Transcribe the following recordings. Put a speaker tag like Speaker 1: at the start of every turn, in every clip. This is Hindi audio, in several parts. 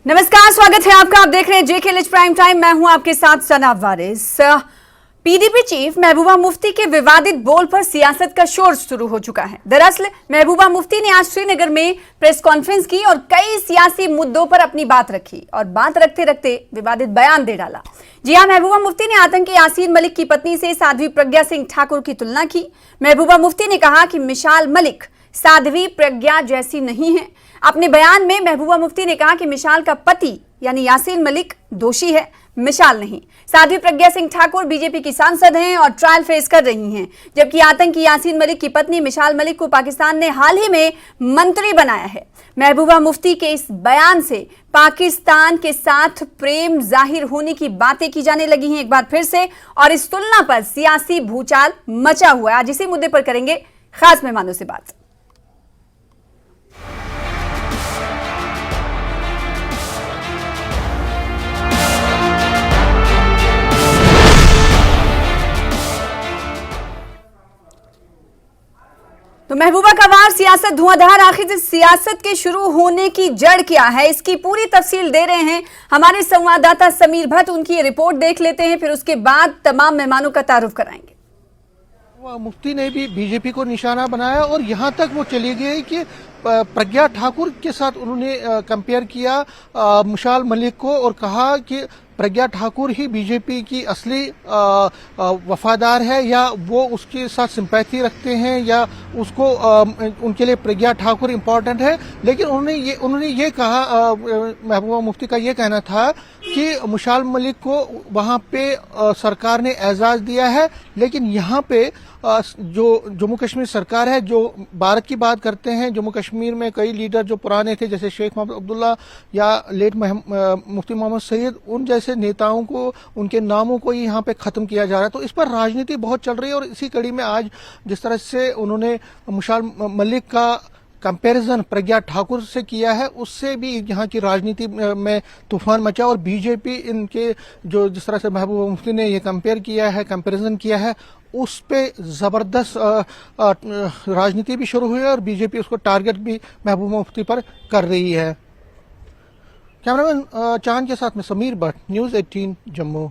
Speaker 1: नमस्कार, स्वागत है आपका। आप देख रहे हैं जेके प्राइम टाइम। मैं हूं आपके साथ सना वारिस। पीडीपी चीफ महबूबा मुफ्ती के विवादित बोल पर सियासत का शोर शुरू हो चुका है। दरअसल महबूबा मुफ्ती ने आज श्रीनगर में प्रेस कॉन्फ्रेंस की और कई सियासी मुद्दों पर अपनी बात रखी और बात रखते रखते विवादित बयान दे डाला। जी हां, महबूबा मुफ्ती ने आतंकी यासीन मलिक की पत्नी से साध्वी प्रज्ञा सिंह ठाकुर की तुलना की। महबूबा मुफ्ती ने कहा कि मिसाल मलिक साध्वी प्रज्ञा जैसी नहीं है। अपने बयान में महबूबा मुफ्ती ने कहा कि मिसाल का पति यानी यासीन मलिक दोषी है, मिसाल नहीं। साध्वी प्रज्ञा सिंह ठाकुर बीजेपी की सांसद हैं और ट्रायल फेस कर रही हैं, जबकि आतंकी यासीन मलिक की पत्नी मिसाल मलिक को पाकिस्तान ने हाल ही में मंत्री बनाया है। महबूबा मुफ्ती के इस बयान से पाकिस्तान के साथ प्रेम जाहिर होने की बातें की जाने लगी हैं एक बार फिर से, और इस तुलना पर सियासी भूचाल मचा हुआ है। आज इसी मुद्दे पर करेंगे खास मेहमानों से बात। तो महबूबा का वार, सियासत धुआंधार। आखिर इस सियासत के शुरू होने की जड़ क्या है, इसकी पूरी तफसील दे रहे हैं हमारे संवाददाता समीर भट्ट। उनकी ये रिपोर्ट देख लेते हैं, फिर उसके बाद तमाम मेहमानों का तारुफ कराएंगे।
Speaker 2: मुफ्ती ने भी बीजेपी को निशाना बनाया और यहां तक वो चली गई कि प्रज्ञा ठाकुर के साथ उन्होंने कंपेयर किया मिसाल मलिक को और कहा कि प्रज्ञा ठाकुर ही बीजेपी की असली वफादार है, या वो उसके साथ सिंपैथी रखते हैं, या उसको उनके लिए प्रज्ञा ठाकुर इम्पोर्टेंट है। लेकिन उन्होंने ये कहा, महबूबा मुफ्ती का ये कहना था कि मिसाल मलिक को वहां पे सरकार ने एजाज दिया है, लेकिन यहाँ पे जो जम्मू कश्मीर सरकार है, जो भारत की बात करते हैं, जम्मू कश्मीर में कई लीडर जो पुराने थे जैसे शेख मोहम्मद अब्दुल्ला या लेट मुफ्ती मोहम्मद सईद, उन जैसे नेताओं को, उनके नामों को ही यहाँ पे खत्म किया जा रहा है। तो इस पर राजनीति बहुत चल रही है और इसी कड़ी में आज जिस तरह से उन्होंने मिसाल मलिक का कंपैरिजन प्रज्ञा ठाकुर से किया है, उससे भी यहाँ की राजनीति में तूफान मचा और बीजेपी इनके जो जिस तरह से महबूबा मुफ्ती ने ये कंपेयर किया है, कंपैरिजन किया है, उस पे जबरदस्त राजनीति भी शुरू हुई है और बीजेपी उसको टारगेट भी महबूबा मुफ्ती पर कर रही है। कैमरामैन चांद के साथ में समीर भट्ट, न्यूज़ 18 जम्मू।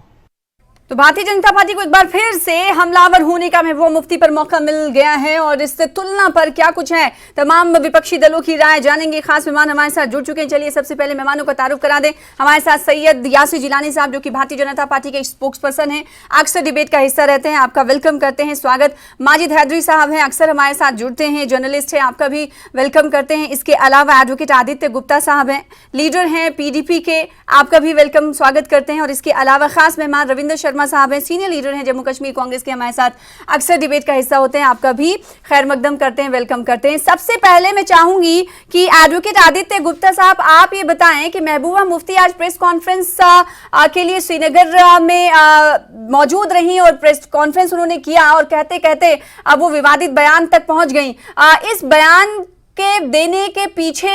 Speaker 1: तो भारतीय जनता पार्टी को एक बार फिर से हमलावर होने का महबूबा मुफ्ती पर मौका मिल गया है और इससे तुलना पर क्या कुछ है, तमाम विपक्षी दलों की राय जानेंगे। खास मेहमान हमारे साथ जुड़ चुके हैं। चलिए सबसे पहले मेहमानों का तारुफ करा दें। हमारे साथ सैयद यासिर जिलानी साहब, जो कि भारतीय जनता पार्टी के स्पोक्स पर्सन हैं, अक्सर डिबेट का हिस्सा रहते हैं। आपका वेलकम करते हैं, स्वागत। माजिद हैदरी साहब हैं, अक्सर हमारे साथ जुड़ते हैं, जर्नलिस्ट हैं, आपका भी वेलकम करते हैं। इसके अलावा एडवोकेट आदित्य गुप्ता साहब हैं, लीडर हैं पीडीपी के, आपका भी वेलकम स्वागत करते हैं। और इसके अलावा खास मेहमान रविंद्र शर्मा साहब हैं, सीनियर लीडर हैं जम्मू कश्मीर कांग्रेस के, हमारे साथ अक्सर डिबेट का हिस्सा होते हैं, आपका भी खैर मकदम करते हैं, वेलकम करते हैं। सबसे पहले मैं चाहूंगी कि एडवोकेट आदित्य गुप्ता साहब, आप ये बताएं कि महबूबा मुफ्ती आज प्रेस कॉन्फ्रेंस के लिए श्रीनगर में मौजूद रही और प्रेस कॉन्फ्रेंस उन्होंने किया और कहते कहते अब वो विवादित बयान तक पहुंच गई। इस बयान के देने के पीछे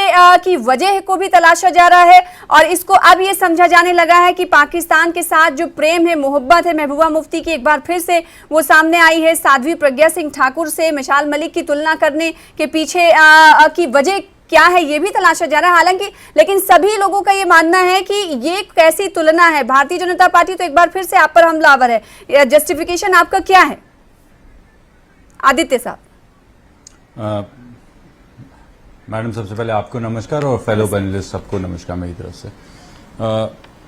Speaker 1: की वजह को भी तलाशा जा रहा है और इसको अब ये समझा जाने लगा है कि पाकिस्तान के साथ जो प्रेम है, मोहब्बत है महबूबा मुफ्ती की, एक बार फिर से वो सामने आई है। साध्वी प्रज्ञा सिंह ठाकुर से मिसाल मलिक की तुलना करने के पीछे की वजह क्या है, ये भी तलाशा जा रहा है। हालांकि लेकिन सभी लोगों का ये मानना है कि ये कैसी तुलना है, भारतीय जनता पार्टी तो एक बार फिर से आप पर हमलावर है। जस्टिफिकेशन आपका क्या है आदित्य साहब?
Speaker 3: मैडम, सबसे पहले आपको नमस्कार और फेलो पैनलिस्ट सबको नमस्कार मेरी तरफ से।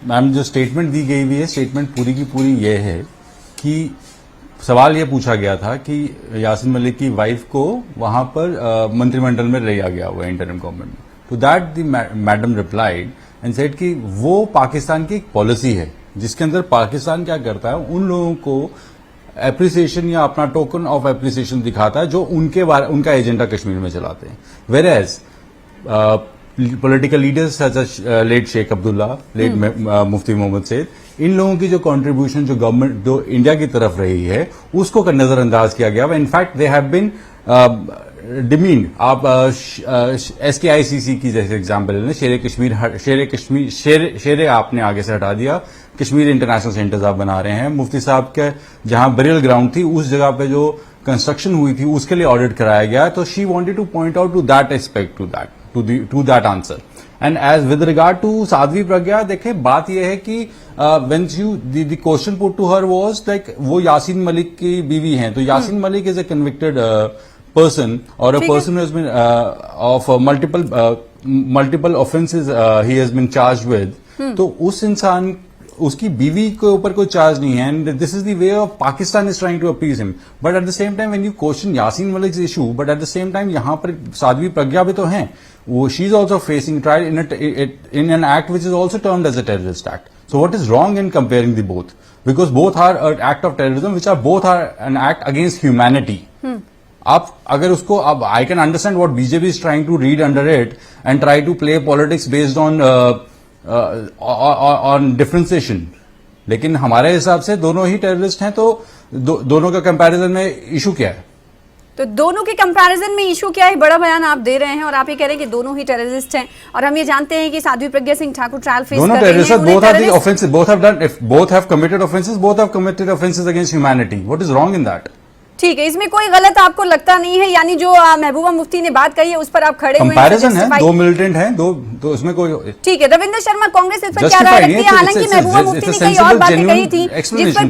Speaker 3: मैम, जो स्टेटमेंट दी गई हुई है, स्टेटमेंट पूरी की पूरी ये है कि सवाल ये पूछा गया था कि यासीन मलिक की वाइफ को वहां पर मंत्रिमंडल में लिया गया हुआ है इंटरिम गवर्नमेंट में। To that the madam replied and said कि वो पाकिस्तान की एक पॉलिसी है जिसके अंदर पाकिस्तान क्या करता है, उन लोगों को एप्रिसिएशन या अपना टोकन ऑफ एप्रिसिएशन दिखाता है जो उनका एजेंडा कश्मीर में चलाते हैं। Whereas political leaders late Sheikh Abdullah, late Mufti Mohammad Sayeed, इन लोगों की जो कंट्रीब्यूशन जो गवर्नमेंट जो इंडिया की तरफ रही है उसको नजरअंदाज किया गया। In fact they have been demeaned. आप SKICC की जैसे एग्जाम्पल ले लें, शेर आपने आगे से हटा दिया, कश्मीर इंटरनेशनल सेंटर्स आप बना रहे हैं। मुफ्ती साहब के जहां बरियल ग्राउंड थी उस जगह पे जो कंस्ट्रक्शन हुई थी उसके लिए ऑडिट कराया गया, तो she wanted to point out to that aspect, to that answer. And as with regard to Sadhvi Pragya, देखे बात यह है कि when you the question put to her was like वो यासीन मलिक की बीवी हैं, तो Yasin Malik is a convicted person or a person who has been of multiple offenses he has been charged with, तो उस इंसान उसकी बीवी के ऊपर कोई चार्ज नहीं है, and this is the way of Pakistan is trying to appease him, but at the same time when you question Yasin Malik issue, but at the same time यहाँ पर साध्वी प्रज्ञा भी तो हैं, वो she is also facing trial in an act which is also termed as a terrorist act. So what is wrong in comparing the both? Because both are an act of terrorism, which are both are an act against humanity. आप अगर उसको, अब I can understand what BJP is trying to read under it and try to play politics based on differentiation, लेकिन हमारे हिसाब से दोनों ही टेररिस्ट हैं, तो दोनों का कंपैरिजन में इशू क्या है?
Speaker 1: तो दोनों के कंपैरिजन में इशू क्या है, बड़ा बयान आप दे रहे हैं और आप ये कह रहे हैं कि दोनों ही टेररिस्ट हैं, और हम ये जानते हैं कि साध्वी प्रज्ञा सिंह ठाकुर ट्रायल फेस कर रहे हैं.
Speaker 3: दोनों terrorist, both are the offenses, both have done, if both have committed offenses, both have committed offenses against humanity. What is wrong in that?
Speaker 1: ठीक है, इसमें कोई गलत आपको लगता नहीं है, यानी जो महबूबा मुफ्ती ने बात कही है उस पर आप खड़े हुए हैं.
Speaker 3: कंपैरिजन है, दो मिलिटेंट हैं, दो इसमें कोई. ठीक
Speaker 1: है, रविंद्र शर्मा कांग्रेस इस पर क्या राय रखती है? हालांकि महबूबा मुफ्ती ने कई और बातें कही थी जिस पर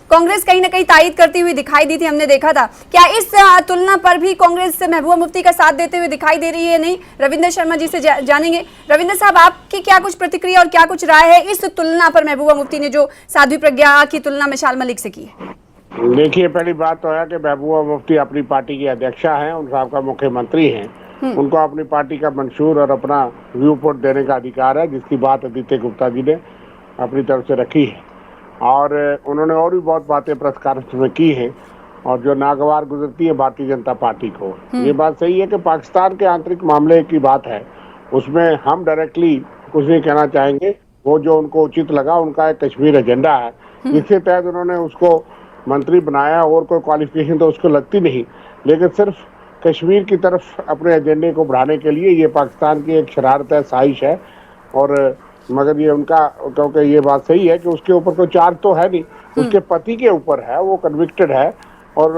Speaker 1: कांग्रेस कहीं ना कहीं तायद करती हुई दिखाई दी थी, हमने देखा था. क्या इस तुलना पर भी कांग्रेस महबूबा मुफ्ती का साथ देते हुए दिखाई दे रही है? नहीं, रविंद्र शर्मा जी से जानेंगे. रविंद्र साहब, आपकी क्या कुछ प्रतिक्रिया और क्या कुछ राय है इस तुलना पर महबूबा मुफ्ती ने जो साध्वी प्रज्ञा की तुलना मिसाल मलिक से की है?
Speaker 4: देखिए, पहली बात तो है कि महबूबा मुफ्ती अपनी पार्टी की अध्यक्षा हैं, उन साहब का मुख्यमंत्री हैं, उनको अपनी पार्टी का मंशूर और अपना व्यू पॉइंट देने का अधिकार है, जिसकी बात आदित्य गुप्ता जी ने अपनी तरफ से रखी है, और उन्होंने और भी बहुत बातें प्रेस कॉन्फ्रेंस में की हैं, और जो नागवार गुजरती है भारतीय जनता पार्टी को. ये बात सही है कि पाकिस्तान के आंतरिक मामले की बात है, उसमें हम डायरेक्टली कुछ नहीं कहना चाहेंगे. वो जो उनको उचित लगा, उनका एक कश्मीर एजेंडा है, जिसके तहत उन्होंने उसको मंत्री बनाया, और कोई क्वालिफिकेशन तो उसको लगती नहीं, लेकिन सिर्फ कश्मीर की तरफ अपने एजेंडे को बढ़ाने के लिए ये पाकिस्तान की एक शरारत है, साजिश है. और मगर ये उनका, क्योंकि ये बात सही है कि उसके ऊपर कोई चार्ज तो है नहीं, उसके पति के ऊपर है, वो कन्विक्टेड है, और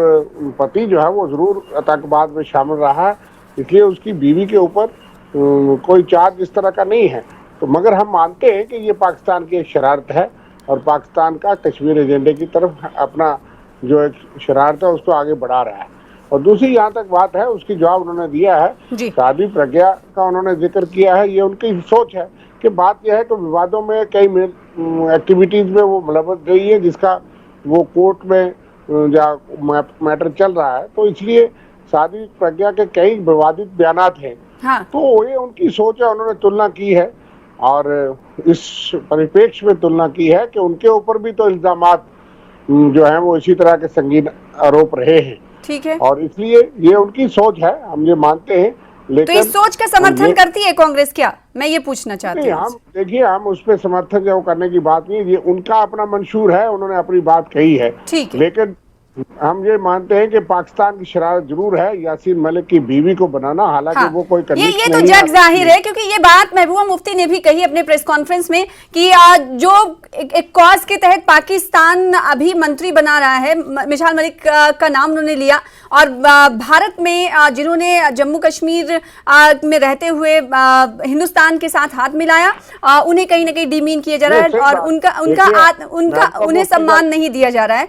Speaker 4: पति जो है वो जरूर आतंकवाद में शामिल रहा है, इसलिए उसकी बीवी के ऊपर कोई चार्ज इस तरह का नहीं है. तो मगर हम मानते हैं कि ये पाकिस्तान की एक शरारत है, और पाकिस्तान का कश्मीर एजेंडे की तरफ अपना जो एक शरारत है उसको आगे बढ़ा रहा है. और दूसरी यहाँ तक बात है, उसकी जवाब उन्होंने दिया है. साध्वी प्रज्ञा का उन्होंने जिक्र किया है, ये उनकी सोच है कि बात यह है कि विवादों में कई एक्टिविटीज में वो मुलव्वस रही है, जिसका वो कोर्ट में मैटर चल रहा है, तो इसलिए साध्वी प्रज्ञा के कई विवादित बयानात हैं. तो ये उनकी सोच है, उन्होंने तुलना की है, और इस परिप्रेक्ष्य में तुलना की है कि उनके ऊपर भी तो इल्जामात जो हैं वो इसी तरह के संगीन आरोप रहे हैं.
Speaker 1: ठीक है,
Speaker 4: और इसलिए ये उनकी सोच है, हम ये मानते हैं. लेकिन
Speaker 1: तो इस सोच का समर्थन करती है कांग्रेस क्या? मैं ये पूछना चाहती हूँ.
Speaker 4: हम देखिए, हम उस पर समर्थन जो करने की बात नहीं, ये उनका अपना मंशूर है, उन्होंने अपनी बात कही है. लेकिन हम ये मानते हैं कि पाकिस्तान की शरारत जरूर है यासीन मलिक की बीवी को बनाना, हालांकि वो कोई
Speaker 1: ये तो जग जाहिर है, क्योंकि ये बात महबूबा मुफ्ती ने भी कही अपने प्रेस कॉन्फ्रेंस में कि जो एक कॉज के तहत पाकिस्तान अभी मंत्री बना रहा है, मिसाल मलिक का नाम उन्होंने लिया, और भारत में जिन्होंने जम्मू कश्मीर में रहते हुए हिंदुस्तान के साथ हाथ मिलाया, उन्हें कहीं ना कहीं डिमीन किया जा रहा है, और उनका उन्हें सम्मान नहीं दिया जा रहा है.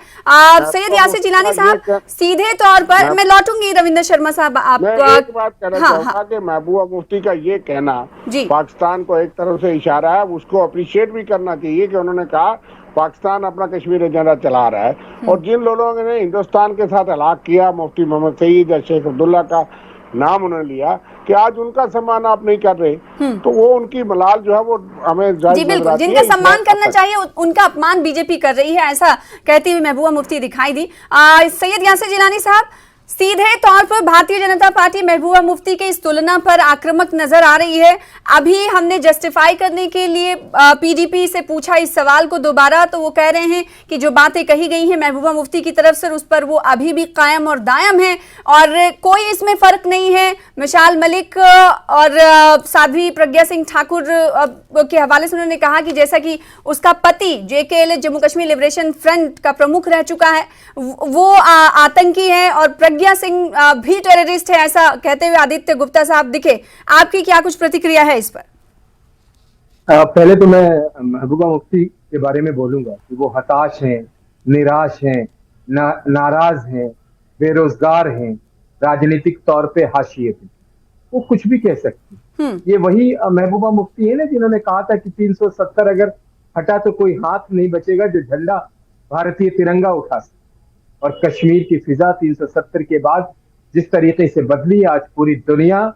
Speaker 1: सैयद जिलानी साहब, सीधे तौर पर मैं लौटूंगी रविंद्र शर्मा साहब, आप
Speaker 4: एक बात कहना चाहूंगा कि महबूबा मुफ्ती का ये कहना पाकिस्तान को एक तरफ से इशारा है, उसको अप्रिशिएट भी करना चाहिए कि उन्होंने कहा पाकिस्तान अपना कश्मीर एजेंडा चला रहा है. और जिन लोगों ने हिंदुस्तान के साथ हलाक किया, मुफ्ती मोहम्मद सईद या शेख अब्दुल्ला का नाम उन्होंने लिया, कि आज उनका सम्मान आप नहीं कर रहे, तो वो उनकी मलाल जो है वो हमें
Speaker 1: जी बिल्कुल, जिनका सम्मान करना चाहिए उनका अपमान बीजेपी कर रही है, ऐसा कहती हुई महबूबा मुफ्ती दिखाई दी. सैयद यासिर जिलानी साहब, सीधे तौर पर भारतीय जनता पार्टी महबूबा मुफ्ती के इस तुलना पर आक्रामक नजर आ रही है. अभी हमने जस्टिफाई करने के लिए पीडीपी से पूछा इस सवाल को दोबारा, तो वो कह रहे हैं कि जो बातें कही गई हैं महबूबा मुफ्ती की तरफ से, उस पर वो अभी भी कायम और दायम है, और कोई इसमें फर्क नहीं है. मिसाल मलिक और साध्वी प्रज्ञा सिंह ठाकुर के हवाले से उन्होंने कहा कि जैसा कि उसका पति JKL Jammu Kashmir liberation front का प्रमुख रह चुका है, वो आतंकी है, और प्रज्ञा सिंह भी टेररिस्ट है, ऐसा कहते हुए आदित्य गुप्ता साहब दिखे. आपकी क्या कुछ प्रतिक्रिया है इस पर?
Speaker 5: पहले तो मैं महबूबा मुफ्ती के बारे में बोलूंगा कि वो हताश हैं, निराश हैं, नाराज हैं, बेरोजगार हैं, राजनीतिक तौर पे हाशिए पे, वो कुछ भी कह सकती। ये वही महबूबा मुफ्ती है ना जिन्होंने कहा था कि 370 अगर हटा तो कोई हाथ नहीं बचेगा जो झंडा भारतीय तिरंगा उठा सके। और कश्मीर की फिजा 370 के बाद जिस तरीके से बदली, आज पूरी दुनिया,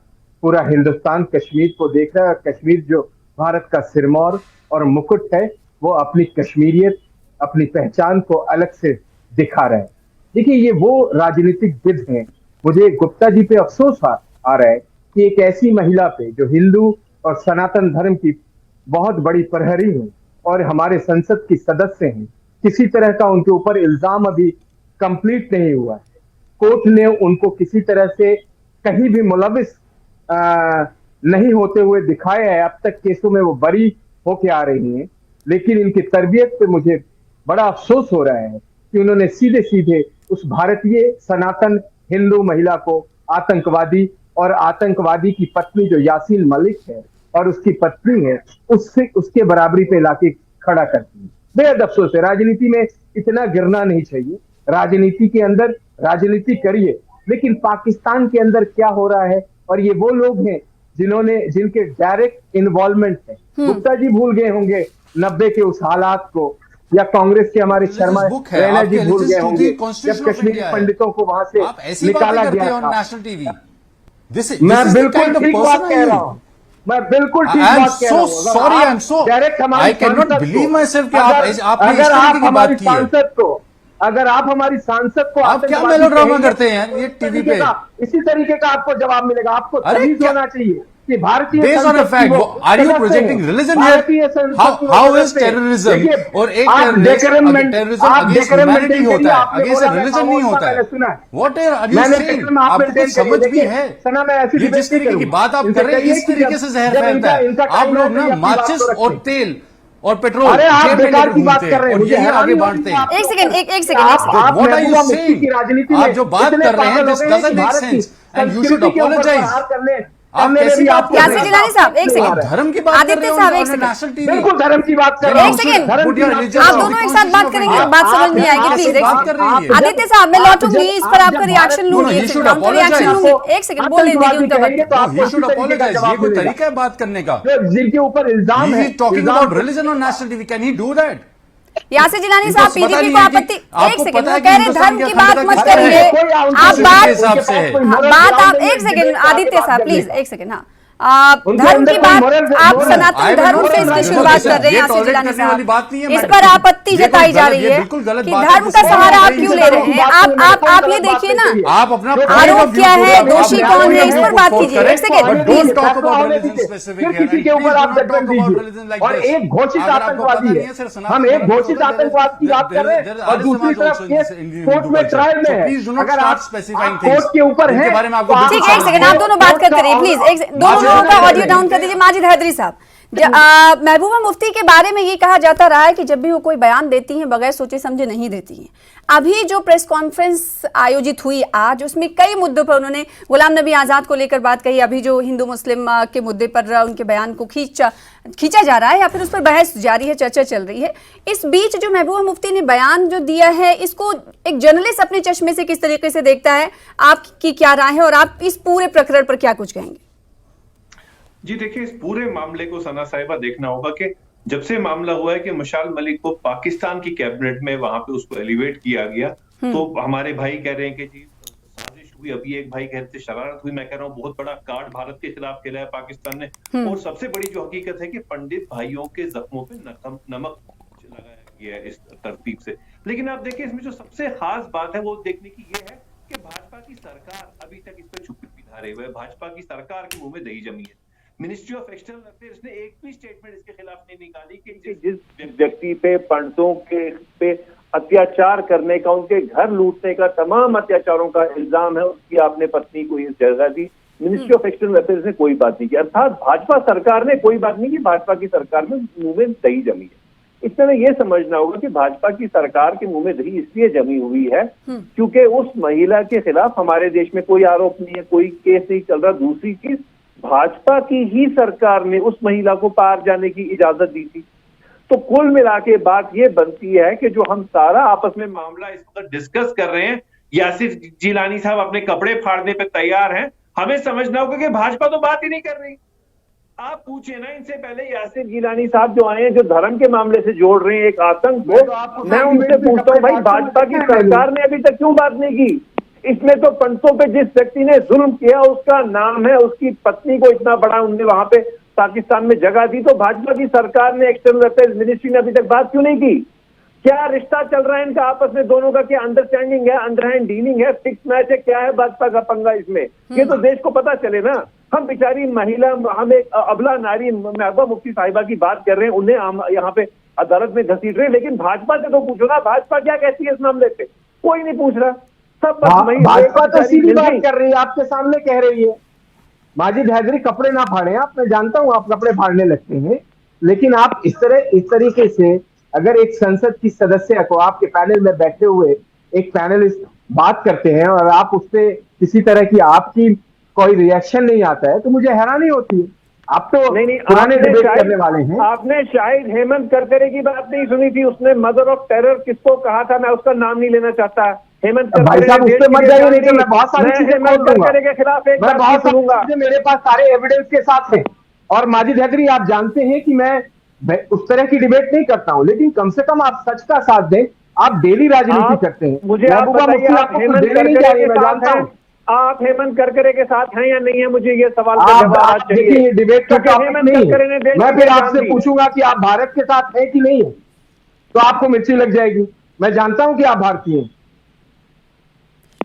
Speaker 5: पूरा हिंदुस्तान कश्मीर को देख रहा है। और कश्मीर जो भारत का सिरमौर और मुकुट है, वो अपनी कश्मीरियत, अपनी पहचान को अलग से दिखा रहा है। देखिए, ये वो राजनीतिक विद हैं। मुझे गुप्ता जी पे अफसोस आ रहा है कि एक ऐसी महिला पे जो हिंदू और सनातन धर्म की बहुत बड़ी प्रहरी है और हमारे संसद की सदस्य हैं, किसी तरह का उनके ऊपर इल्जाम अभी कंप्लीट नहीं हुआ है। कोर्ट ने उनको किसी तरह से कहीं भी मुलविस नहीं होते हुए दिखाया है। अब तक केसों में वो बरी होके आ रही हैं, लेकिन इनकी तरबियत पे मुझे बड़ा अफसोस हो रहा है कि उन्होंने सीधे सीधे उस भारतीय सनातन हिंदू महिला को आतंकवादी और आतंकवादी की पत्नी जो यासीन मलिक है और उसकी पत्नी है, उसके बराबरी पे लाके खड़ा करती है। बेहद अफसोस है। राजनीति में इतना गिरना नहीं चाहिए। राजनीति के अंदर राजनीति करिए, लेकिन पाकिस्तान के अंदर क्या हो रहा है, और ये वो लोग हैं जिनके डायरेक्ट इन्वॉल्वमेंट है। गुप्ता जी भूल गए होंगे 90 के उस हालात को, या कांग्रेस के हमारे शर्मा रैना जी भूल गए होंगे जब कश्मीरी पंडितों को वहां से निकाला गया था। मैं बिल्कुल ठीक बात कह रहा हूँ। मैं बिल्कुल ठीक बात कह रहा हूँ। डायरेक्ट हमारे अगर आप हमारी सांसद को
Speaker 3: आप क्या मेलोड्रामा करते हैं ये टीवी पे?
Speaker 5: इसी तरीके का आपको जवाब मिलेगा। आपको तमीज होना चाहिए कि भारतीय
Speaker 3: Based on a fact, are you projecting religion here? How is terrorism और एक terrorism against humanity होता है, against religion नहीं होता है? What are you saying? आपको कुछ समझ भी है? ये जिस तरीके की बात आप कर रहे हैं, इस तरीके से जहर फैलता है। आप लोग ना माचिस और तेल और पेट्रोल
Speaker 5: अरे आप बेकार की बात कर रहे हैं,
Speaker 3: और यही आगे बांटते हैं।
Speaker 1: एक second
Speaker 3: What are you saying? आप जो बात कर रहे हैं, this doesn't make sense and you should apologize. आप कैसी बात कर रहे हैं?
Speaker 1: यासिर जिलानी साहब, एक सेकंड।
Speaker 3: धर्म की बात कर रहे
Speaker 1: आदित्य साहब, एक
Speaker 3: हो
Speaker 1: सेकंड।
Speaker 3: National TV.
Speaker 5: बिल्कुल धर्म की बात कर रहे हैं।
Speaker 1: एक सेकंड,
Speaker 5: धर्म की बात
Speaker 1: आप दोनों एक साथ बात करेंगे, बात समझ नहीं आएगी। प्लीज एक सेकंड। आदित्य साहब, मैं लौटूंगी इस पर, आपका रिएक्शन लूंगी। एक सेकंड बोलने दीजिए उनका वक्त।
Speaker 3: He should apologize. ये कोई तरीका है बात करने का?
Speaker 5: जिनके ऊपर इल्जाम है,
Speaker 3: talking about religion on national TV, can he do that?
Speaker 1: Yasir Jilani साहब, पीडीपी को आपत्ति। एक सेकंड,
Speaker 3: पता
Speaker 1: वो
Speaker 3: है
Speaker 1: कह
Speaker 3: कि
Speaker 1: रहे धर्म की
Speaker 3: हिंदुस्तान
Speaker 1: बात
Speaker 3: के
Speaker 1: मत
Speaker 3: अखंडता
Speaker 1: करिए। आप बात आप एक
Speaker 5: एक
Speaker 1: सेकंड आदित्य साहब, प्लीज एक सेकंड। हाँ, धर्म की बात, आप सनातन धर्म से इसकी शुरुआत कर रहे हैं यासिर जिलानी साहब। इस पर आपत्ति जताई जा रही है कि धर्म का सहारा आप क्यों ले रहे हैं? आप ये देखिए ना,
Speaker 3: आप अपना
Speaker 1: आरोप क्या है, दोषी कौन है, इस पर बात कीजिए। एक सेकंड प्लीज।
Speaker 5: किसी के ऊपर आप जजमेंट दीजिए। और एक घोषित आतंकवादी है, हम एक घोषित आतंकवाद की बात कर रहे हैं और दूसरी तरफ केस कोर्ट में ट्रायल में है। अगर आप कोर्ट के ऊपर है,
Speaker 1: ठीक है, एक सेकंड, आप दोनों बात करते रहिए प्लीज। दोनों लोगों का ऑडियो डाउन कर दीजिए। माजिद हैदरी साहब, महबूबा मुफ्ती के बारे में ये कहा जाता रहा है कि जब भी वो कोई बयान देती हैं बगैर सोचे समझे नहीं देती हैं। अभी जो प्रेस कॉन्फ्रेंस आयोजित हुई आज, उसमें कई मुद्दों पर उन्होंने गुलाम नबी आजाद को लेकर बात कही। अभी जो हिंदू मुस्लिम के मुद्दे पर उनके बयान को खींचा जा रहा है या फिर उस पर बहस जारी है, चर्चा चल रही है। इस बीच जो महबूबा मुफ्ती ने बयान जो दिया है, इसको एक जर्नलिस्ट अपने चश्मे से किस तरीके से देखता है? आपकी क्या राय है और आप इस पूरे प्रकरण पर क्या कुछ कहेंगे?
Speaker 6: जी देखिए, इस पूरे मामले को सना साहिबा देखना होगा कि जब से मामला हुआ है कि मशाल मलिक को पाकिस्तान की कैबिनेट में वहां पे उसको एलिवेट किया गया, तो हमारे भाई कह रहे हैं कि जी साजिश हुई। अभी एक भाई कह रहे थे शरारत हुई। मैं कह रहा हूँ बहुत बड़ा कार्ड भारत के खिलाफ खेला है पाकिस्तान ने। और सबसे बड़ी जो हकीकत है कि पंडित भाइयों के जख्मों पे नमक लगाया गया है इस तरतीब से। लेकिन आप देखिए, इसमें जो सबसे खास बात है वो देखने की ये है कि भाजपा की सरकार अभी तक इस पर चुप्पी धारे हुए है। भाजपा की सरकार के मुंह में दही जमी है। मिनिस्ट्री ऑफ एक्सटर्नल अफेयर्स ने एक भी स्टेटमेंट इसके खिलाफ नहीं निकाली कि जिस व्यक्ति पे पंडितों के पे अत्याचार करने का, उनके घर लूटने का, तमाम अत्याचारों का इल्जाम है, उसकी आपने पत्नी को ये जगह दी। मिनिस्ट्री ऑफ एक्सटर्नल अफेयर्स ने कोई बात नहीं की, अर्थात भाजपा सरकार ने कोई बात नहीं की। भाजपा की सरकार में मुंह में दही जमी है। इसमें यह समझना होगा कि भाजपा की सरकार के मुंह में दही इसलिए जमी हुई है क्योंकि उस महिला के खिलाफ हमारे देश में कोई आरोप नहीं है, कोई केस नहीं चल रहा। दूसरी चीज,
Speaker 7: भाजपा की ही सरकार ने उस महिला को पार जाने की इजाजत दी थी। तो कुल मिला के बात ये बनती है कि जो हम सारा आपस में
Speaker 6: मामला इस वक्त डिस्कस कर रहे हैं, यासिर जिलानी साहब अपने कपड़े फाड़ने पे तैयार हैं। हमें समझना होगा कि भाजपा तो बात ही नहीं कर रही। आप पूछे ना इनसे पहले, यासिर जिलानी साहब जो आए हैं, जो धर्म के मामले से जोड़ रहे हैं एक आतंक को, मैं उनसे पूछता हूँ भाई भाजपा की सरकार ने अभी तक क्यों बात नहीं की? इसमें तो पंडितों पे जिस व्यक्ति ने जुल्म किया उसका नाम है, उसकी पत्नी को इतना बड़ा उनने वहां पे पाकिस्तान में जगह दी, तो भाजपा की सरकार ने एक्सटर्नल अफेयर्स मिनिस्ट्री ने अभी तक बात क्यों नहीं की? क्या रिश्ता चल रहा है इनका आपस में दोनों का? क्या अंडरस्टैंडिंग है, अंडरहैंड डीलिंग है, फिक्स मैच है, क्या है भाजपा का पंगा इसमें? ये तो देश को पता चले ना। हम बेचारी महिला, हम एक अबला नारी महबूबा मुफ्ती साहिबा की बात कर रहे हैं, उन्हें हम यहाँ पे अदालत में घसीट रहे हैं, लेकिन भाजपा से तो पूछो ना, भाजपा क्या कहती है इस मामले पे? कोई नहीं पूछ रहा। सब
Speaker 5: भाजपा तो सीधी बात कर रही है, आपके सामने कह रही है माजिद हैदरी कपड़े ना फाड़े। आप, मैं जानता हूं आप कपड़े फाड़ने लगते हैं, लेकिन आप इस तरीके से अगर एक संसद की सदस्य को आपके पैनल में बैठे हुए एक पैनलिस्ट बात करते हैं और आप उस पर किसी तरह की आपकी कोई रिएक्शन नहीं आता है, तो मुझे हैरानी होती है। आप तो
Speaker 7: नहीं
Speaker 5: पुराने डिबेट करने वाले हैं।
Speaker 7: आपने शायद हेमंत करकरे की बात नहीं सुनी थी? उसने मदर ऑफ टेरर किसको कहा था? मैं उसका नाम नहीं लेना चाहता। हेमंत
Speaker 5: भाई साहब उस पर मत जाइए, नहीं तो मैं बहुत सारी चीजें
Speaker 7: हेमंत करकरे के खिलाफ एक
Speaker 5: मैं
Speaker 7: बात
Speaker 5: बहुत
Speaker 7: सुनूंगा।
Speaker 5: सारी चीजें मेरे पास सारे एविडेंस के साथ हैं। और माजिद हैदरी, आप जानते हैं कि मैं उस तरह की डिबेट नहीं करता हूं, लेकिन कम से कम आप सच का साथ दें। आप डेली राजनीति करते हैं।
Speaker 7: मुझे आप बताइए, आप हेमंत करकरे के साथ हैं? आप हेमंत करकरे के साथ हैं या नहीं है? मुझे ये सवाल का जवाब आज चाहिए।
Speaker 5: ये डिबेट का टॉपिक
Speaker 7: हेमंत
Speaker 5: नहीं
Speaker 7: करकरे ने
Speaker 5: है।
Speaker 7: देश
Speaker 5: मैं
Speaker 7: की
Speaker 5: फिर
Speaker 7: जान
Speaker 5: आपसे
Speaker 7: दी।
Speaker 5: पूछूंगा कि आप भारत के साथ हैं कि नहीं है, तो आपको मिर्ची लग जाएगी। मैं जानता हूं कि आप भारतीय हैं।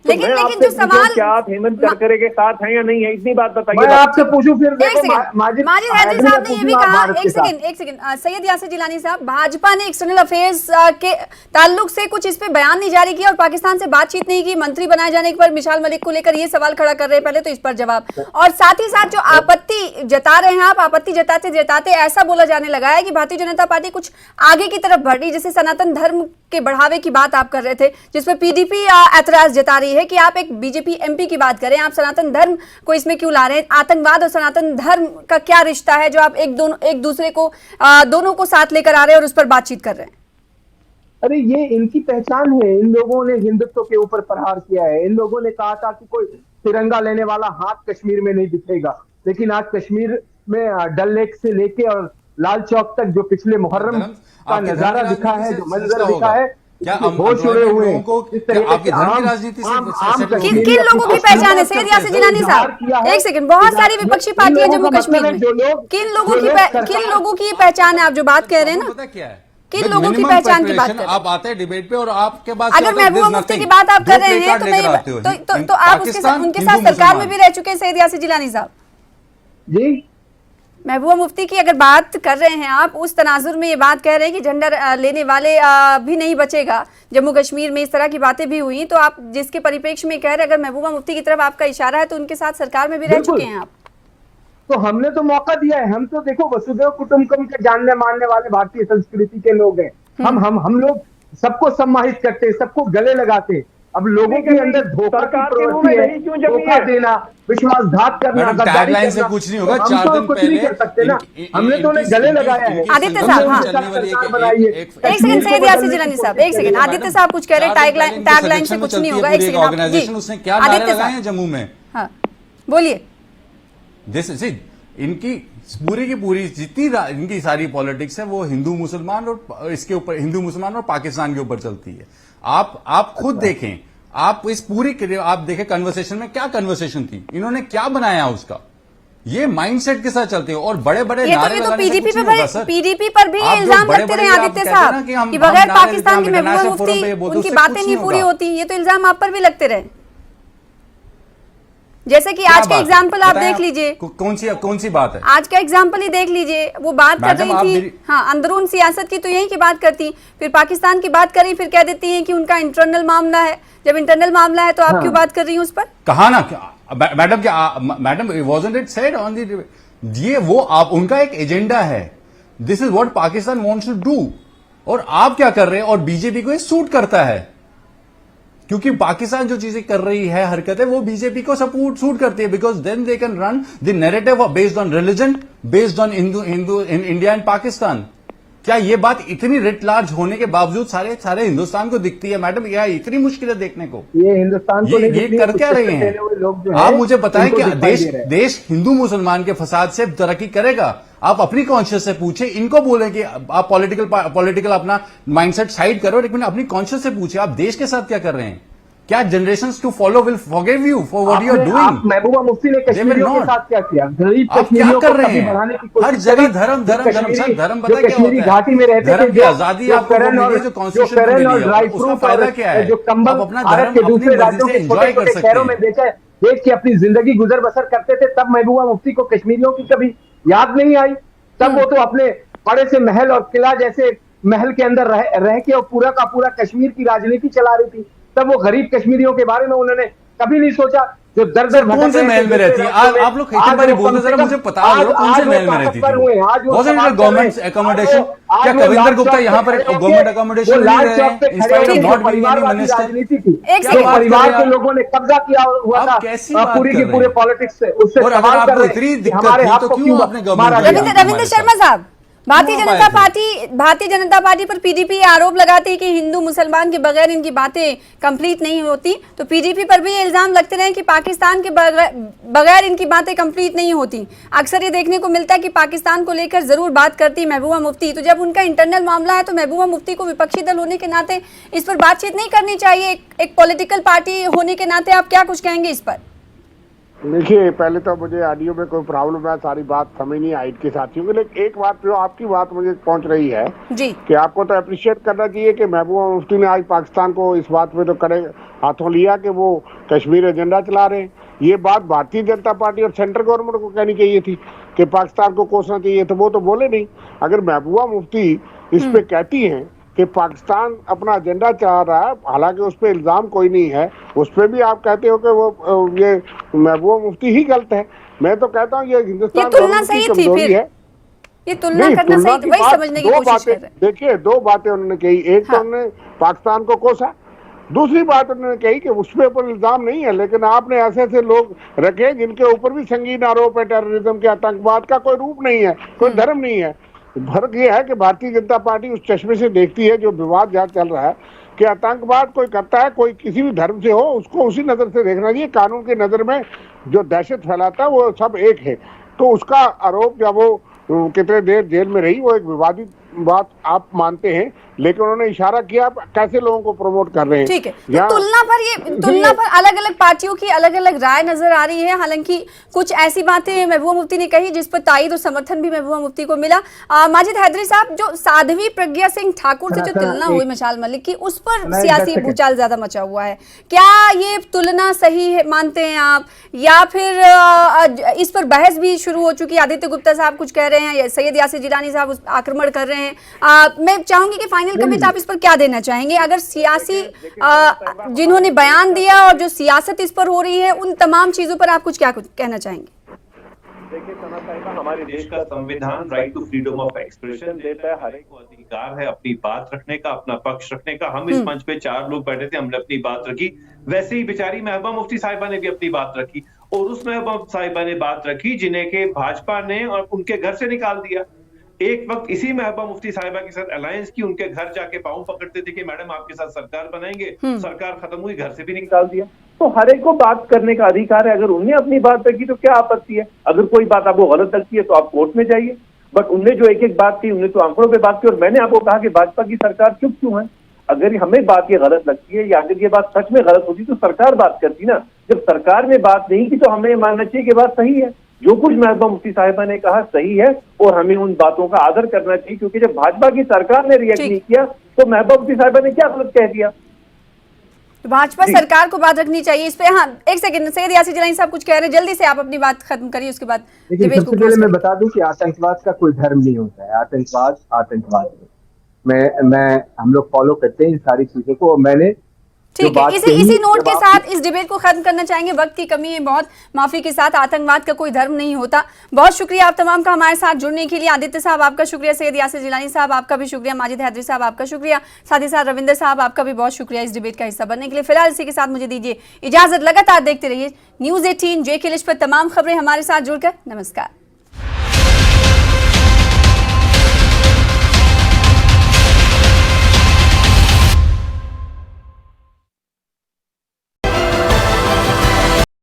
Speaker 1: लेकिन जो सवाल,
Speaker 7: क्या आप हेमंत करकरे के साथ हैं या नहीं है, इतनी बात बताइए।
Speaker 5: मैं आपसे पूछूं फिर
Speaker 1: माजिद हैदरी साहब ने ये भी कहा, एक सेकंड सैयद यासिर जिलानी साहब, भाजपा ने एक्सटर्नल अफेयर्स के ताल्लुक से कुछ इस पे बयान नहीं जारी किया और पाकिस्तान से बातचीत नहीं की। मंत्री बनाए जाने पर मिसाल मलिक को लेकर ये सवाल खड़ा कर रहे हैं, पहले तो इस पर जवाब, और साथ ही साथ जो आपत्ति जता रहे हैं आप, आपत्ति जताते जताते ऐसा बोला जाने लगा है कि भारतीय जनता पार्टी कुछ आगे की तरफ बढ़ रही, जैसे सनातन धर्म के बढ़ावे की बात आप कर रहे थे, जिसपे पीडीपी ऐतराज जता रही है कि आप एक बीजेपी एमपी की बात करें, आप सनातन धर्म को इसमें क्यों ला रहे हैं? आतंकवाद और सनातन धर्म का क्या रिश्ता है जो आप एक दूसरे को दोनों को साथ लेकर आ रहे हैं और उस पर बातचीत कर रहे हैं?
Speaker 5: अरे ये इनकी पहचान है। इन लोगों ने हिंदुत्व के ऊपर प्रहार किया है। इन लोगों ने कहा था कि कोई तिरंगा लेने वाला हाथ कश्मीर में नहीं दिखेगा, लेकिन आज कश्मीर में डल लेक से लेके और लाल चौक तक जो पिछले मुहर्रम का नजारा दिखा है, जो मंजर दिखा है,
Speaker 3: क्या
Speaker 5: होश उड़े हुए हैं।
Speaker 3: आपकी धर्म की राजनीति से
Speaker 1: किन लोगों की पहचान है सैयद यासिर जिलानी साहब? एक सेकंड, बहुत सारी विपक्षी पार्टियां जम्मू कश्मीर में, किन लोगों की पहचान है आप जो बात कह रहे हैं ना?
Speaker 3: पता क्या है,
Speaker 1: किन लोगों की पहचान की बात कर रहे हैं?
Speaker 3: आप आते हैं डिबेट पे और आपके पास
Speaker 1: अगर महबूबा मुफ्ती की बात आप कर रहे हैं तो आप उनके साथ सरकार में भी रह चुके हैं सैयद यासिर जिलानी साहब
Speaker 5: जी।
Speaker 1: महबूबा मुफ्ती की अगर बात कर रहे हैं आप, उस तनाजुर में ये बात कह रहे हैं कि झंडा लेने वाले भी नहीं बचेगा जम्मू कश्मीर में, इस तरह की बातें भी हुई, तो आप जिसके परिप्रेक्ष्य में कह रहे हैं, अगर महबूबा मुफ्ती की तरफ आपका इशारा है तो उनके साथ सरकार में भी रह चुके हैं आप।
Speaker 5: तो हमने तो मौका दिया है। हम तो देखो वसुधैव कुटुंबकम के जानने मानने वाले भारतीय संस्कृति के लोग हैं। हम लोग सबको सम्मानित करते हैं, सबको गले लगाते हैं। अब लोगों के अंदर धोखा की प्रवृत्ति है, धोखा देना, विश्वासघात करना,
Speaker 3: टैगलाइन से कुछ नहीं होगा। 4 दिन
Speaker 5: कुछ नहीं कर सकते ना। हमने तो उन्हें गले लगाया है।
Speaker 1: आदित्य साहब, हाँ एक सेकंड सैयद यासिर जिलानी साहब, एक सेकंड, आदित्य साहब कुछ कह रहे हैं, टैगलाइन से कुछ नहीं होगा। एक सेकंड आदित्य साहब,
Speaker 3: जम्मू में,
Speaker 1: हाँ बोलिए।
Speaker 3: इनकी पूरी की पूरी जितनी इनकी सारी पॉलिटिक्स है वो हिंदू मुसलमान और इसके ऊपर, हिंदू मुसलमान और पाकिस्तान के ऊपर चलती है। आप खुद देखें, आप इस पूरी आप देखें कन्वर्सेशन में क्या कन्वर्सेशन थी, इन्होंने क्या बनाया उसका, ये माइंडसेट के साथ चलते हो और बड़े-बड़े नारे
Speaker 1: तो पीडीपी पर भी इल्जाम लगते रहे आदित्य साहब कि बगैर पाकिस्तान की महबूबा मुफ्ती उनकी बातें नहीं पूरी होती, ये तो इल्जाम आप पर भी लगते रहे। जैसे कि आज का एग्जाम्पल आप देख लीजिए,
Speaker 3: कौन सी बात है,
Speaker 1: आज का एग्जाम्पल ही देख लीजिए, वो बात कर रही थी, हाँ अंदरून सियासत की, तो यही की बात करती, फिर पाकिस्तान की बात करी, फिर कह देती हैं कि उनका इंटरनल मामला है। जब इंटरनल मामला है तो आप क्यों बात कर रही हैं उस पर?
Speaker 3: कहा ना मैडम, क्या madam wasn't it said on the, ये वो आप उनका एक एजेंडा है, this is what Pakistan wants to do, और आप क्या कर रहे हैं, और बीजेपी को ये सूट करता है। क्योंकि पाकिस्तान जो चीजें कर रही है हरकतें वो बीजेपी को सपोर्ट सूट करती है, because then they can run the narrative based on religion, based on Hindu in India and Pakistan. क्या ये बात इतनी रिट लार्ज होने के बावजूद सारे हिंदुस्तान को दिखती है मैडम? या इतनी मुश्किल है देखने को?
Speaker 5: ये हिंदुस्तान को
Speaker 3: ये कर क्या रहे हैं
Speaker 5: लोग जो है,
Speaker 3: आप? मुझे बताएं
Speaker 5: उनको
Speaker 3: कि
Speaker 5: दिखाई दे रहा है।
Speaker 3: देश हिंदू मुसलमान के फसाद से तरक्की करेगा? आप अपनी कॉन्शियस से पूछे, इनको बोलें कि आप पॉलिटिकल अपना माइंडसेट साइड करो, लेकिन अपनी कॉन्शियस से पूछे आप देश के साथ क्या कर रहे हैं? क्या generations to follow will forgive you for what you are doing?
Speaker 5: Mehbooba Mufti ने कश्मीरियों के साथ क्या किया? गरीब
Speaker 3: आप क्या
Speaker 5: कश्मीरियों
Speaker 3: कर
Speaker 5: को
Speaker 3: रहे
Speaker 5: कभी
Speaker 3: हैं?
Speaker 5: बढ़ाने की कोशिश
Speaker 3: हर जगह धर्म धर्म धर्म सर, धर्म पता क्या
Speaker 5: कश्मीरी
Speaker 3: होता है?
Speaker 5: घाटी में रहते
Speaker 3: धर्म
Speaker 5: थे,
Speaker 3: की आजादी आपको वो मिली है जो कॉन्स्टिट्यूशन में मिली है,
Speaker 5: ड्राई
Speaker 3: उसका
Speaker 5: फ्रूट
Speaker 3: फायदा क्या है?
Speaker 5: जो कंबल
Speaker 3: आप अपना
Speaker 5: भारत
Speaker 3: धर्म
Speaker 5: के
Speaker 3: अपनी
Speaker 5: दूसरे राज्यों
Speaker 3: मर्जी
Speaker 5: के
Speaker 3: से
Speaker 5: छोटे
Speaker 3: एंजॉय कर
Speaker 5: छोटे
Speaker 3: सकते
Speaker 5: शहरों में
Speaker 3: हैं।
Speaker 5: बेच के अपनी जिंदगी गुजर बसर करते थे, तब महबूबा मुफ्ती को कश्मीरियों की कभी याद नहीं आई? तब वो तो अपने बड़े से महल और किला जैसे महल के अंदर रह के और पूरा का पूरा कश्मीर की राजनीति चला रही थी। तब वो गरीब कश्मीरियों के बारे में उन्होंने कभी नहीं सोचा जो दर दर
Speaker 3: कौन से महल में रहती है? आप लोग इतनी बारी बोलते, जरा मुझे पता हो कौन से महल में रहती थी? Government accommodation? क्या कविंदर गुप्ता यहाँ पर गवर्नमेंट अकोमोडेशन नहीं रहे in spite of not being any minister?
Speaker 5: राजनीति थी,
Speaker 1: एक
Speaker 5: जो
Speaker 1: सेकंड।
Speaker 5: परिवार के लोगों ने कब्जा किया हुआ
Speaker 3: आप
Speaker 5: था
Speaker 3: कैसी बात
Speaker 5: पूरी
Speaker 3: कर
Speaker 5: की
Speaker 3: रहे
Speaker 5: पूरे
Speaker 3: हैं?
Speaker 5: पॉलिटिक्स से, उससे
Speaker 3: और अगर
Speaker 5: सवाल
Speaker 3: आपको
Speaker 5: कर रहे
Speaker 3: इतनी
Speaker 5: हैं कि
Speaker 3: दिक्कत
Speaker 5: हमारे
Speaker 3: थी
Speaker 5: हाथ
Speaker 3: तो
Speaker 5: को
Speaker 3: क्यों आपने गवर्नमेंट
Speaker 5: मारा
Speaker 3: दिया?
Speaker 5: गया?
Speaker 1: रविंद्र शर्मा साहब, भारतीय
Speaker 3: क्यों
Speaker 1: जनता
Speaker 3: आए थे?
Speaker 1: पार्टी पर पीडीपी आरोप लगाती है कि हिंदू मुसलमान के बगैर इनकी बातें कंप्लीट नहीं होती, तो पीडीपी पर भी ये इल्जाम लगते रहे कि पाकिस्तान के बगैर इनकी बातें कंप्लीट नहीं होती। अक्सर ये देखने को मिलता है कि पाकिस्तान को लेकर जरूर बात करती महबूबा मुफ्ती, तो जब उनका इंटरनल मामला है तो महबूबा मुफ्ती को विपक्षी दल होने के नाते इस पर बातचीत नहीं करनी चाहिए? एक पॉलिटिकल पार्टी होने के नाते आप क्या कुछ कहेंगे इस पर?
Speaker 4: देखिए, पहले तो मुझे ऑडियो में कोई प्रॉब्लम है, सारी बात समझ नहीं आई के साथियों की, लेकिन एक बात जो आपकी बात मुझे पहुंच रही है
Speaker 1: जी,
Speaker 4: कि आपको तो अप्रिशिएट करना चाहिए कि महबूबा मुफ्ती ने आज पाकिस्तान को इस बात में तो कड़े हाथों लिया कि वो कश्मीर एजेंडा चला रहे हैं। ये बात भारतीय जनता पार्टी और सेंट्रल गवर्नमेंट को कहनी चाहिए थी कि पाकिस्तान को कोसना चाहिए, तो वो तो बोले नहीं। अगर महबूबा मुफ्ती इस पे कहती हैं कि पाकिस्तान अपना एजेंडा चला रहा है, हालांकि उस पर इल्जाम कोई नहीं है, उस पर भी आप कहते हो कि वो ये महबूबा मुफ्ती ही गलत है। मैं तो कहता हूँ ये हिंदुस्तान गवर्नमेंट की कमजोरी है।
Speaker 1: ये तुलना करना सही थी, वही समझने की कोशिश कर रहे हैं।
Speaker 4: देखिए, दो बातें उन्होंने कही, एक तो उन्होंने पाकिस्तान को कोसा, दूसरी बात उन्होंने कही कि उसके ऊपर इल्जाम नहीं है, लेकिन आपने ऐसे ऐसे लोग रखे जिनके ऊपर भी संगीन आरोप है, टेररिज्म के, आतंकवाद का कोई रूप नहीं है, कोई धर्म नहीं है। फर्क ये है कि भारतीय जनता पार्टी उस चश्मे से देखती है जो विवाद जहाँ चल रहा है कि आतंकवाद कोई करता है, कोई किसी भी धर्म से हो, उसको उसी नजर से देखना चाहिए। कानून की नजर में जो दहशत फैलाता है वो सब एक है। तो उसका आरोप जब वो कितने देर जेल में रही, वो एक विवादित बात आप मानते हैं, लेकिन उन्होंने इशारा किया कैसे लोगों को प्रमोट कर रहे हैं।
Speaker 1: ठीक है, तो तुलना पर अलग अलग पार्टियों की अलग अलग राय नजर आ रही है। हालांकि कुछ ऐसी बातें महबूबा मुफ्ती ने कही जिस पर ताईद और समर्थन भी महबूबा मुफ्ती को मिला। माजिद हैदरी साहब, जो साध्वी प्रज्ञा सिंह ठाकुर से जो तुलना हुई मिसाल मलिक की, उस पर सियासी भूचाल ज्यादा मचा हुआ है, क्या ये तुलना सही है मानते हैं आप, या फिर इस पर बहस भी शुरू हो चुकी है? आदित्य गुप्ता साहब कुछ कह रहे हैं, सैयद यासिर जिलानी साहब आक्रमण कर रहे हैं। मैं चाहूंगी कि फाइनल कमेंट आप इस पर क्या देना चाहेंगे? अगर सियासी जिन्होंने बयान दिया और जो सियासत इस पर हो रही है, उन तमाम चीजों पर आप कुछ कहना चाहेंगे?
Speaker 6: देखिए सना साहिबा, हमारे देश का संविधान right to freedom of expression देता है, हर एक को अधिकार है अपनी बात रखने का, अपना पक्ष रखने का। हम इस मंच पे 4 लोग बैठे थे, हमने अपनी बात रखी, वैसे ही बेचारी महबूबा मुफ्ती साहिबा ने भी अपनी बात रखी, और उस महबूबा साहिबा ने बात रखी जिन्हें के भाजपा ने और उनके घर से निकाल दिया। एक वक्त इसी महबूबा मुफ्ती साहिबा के साथ अलायंस की, उनके घर जाके पांव पकड़ते थे कि मैडम आपके साथ सरकार बनाएंगे, सरकार खत्म हुई, घर से भी निकाल दिया। तो हर एक को बात करने का अधिकार है, अगर उनने अपनी बात रखी तो क्या आपत्ति है? अगर कोई बात आपको गलत लगती है तो आप कोर्ट में जाइए, बट उनने जो एक एक बात की, उनने तो आंकड़ों पे बात की। और मैंने आपको कहा कि भाजपा की सरकार चुप क्यों है? अगर हमें बात ये गलत लगती है या अगर ये बात सच में गलत होती तो सरकार बात करती ना। जब सरकार ने बात नहीं की तो हमें मानना चाहिए कि बात सही है, जो कुछ महबूबा मुफ्ती साहिबा ने कहा सही है, और हमें उन बातों का आदर करना चाहिए, क्योंकि जब भाजपा की सरकार ने रिएक्ट नहीं किया तो महबूबा मुफ्ती साहिबा ने क्या गलत कह दिया?
Speaker 1: तो भाजपा सरकार को बात रखनी चाहिए इस पे। हाँ, एक सेकंड, सैयद यासिर जिलानी साहब कुछ कह रहे हैं, जल्दी से आप अपनी बात खत्म करिए, उसके बाद
Speaker 5: लेकिन सबसे पहले मैं बता दूं कि आतंकवाद का कोई धर्म नहीं होता है। आतंकवाद है। मैं हम लोग फॉलो करते हैं इन सारी चीजों को। मैंने
Speaker 1: ठीक है, इसी नोट के साथ इस डिबेट को खत्म करना चाहेंगे। वक्त की कमी है बहुत, माफी के साथ। आतंकवाद का कोई धर्म नहीं होता। बहुत शुक्रिया आप तमाम का हमारे साथ जुड़ने के लिए। आदित्य साहब आपका शुक्रिया, सैयद यासिर जिलानी साहब आपका भी शुक्रिया, माजिद हैदरी साहब आपका शुक्रिया, साथ ही साथ रविंदर साहब आपका भी बहुत शुक्रिया इस डिबेट का हिस्सा बनने के लिए। फिलहाल इसी के साथ मुझे दीजिए इजाजत। लगातार देखते रहिए News 18 JK लिस्ट पर तमाम खबरें हमारे साथ जुड़कर। नमस्कार।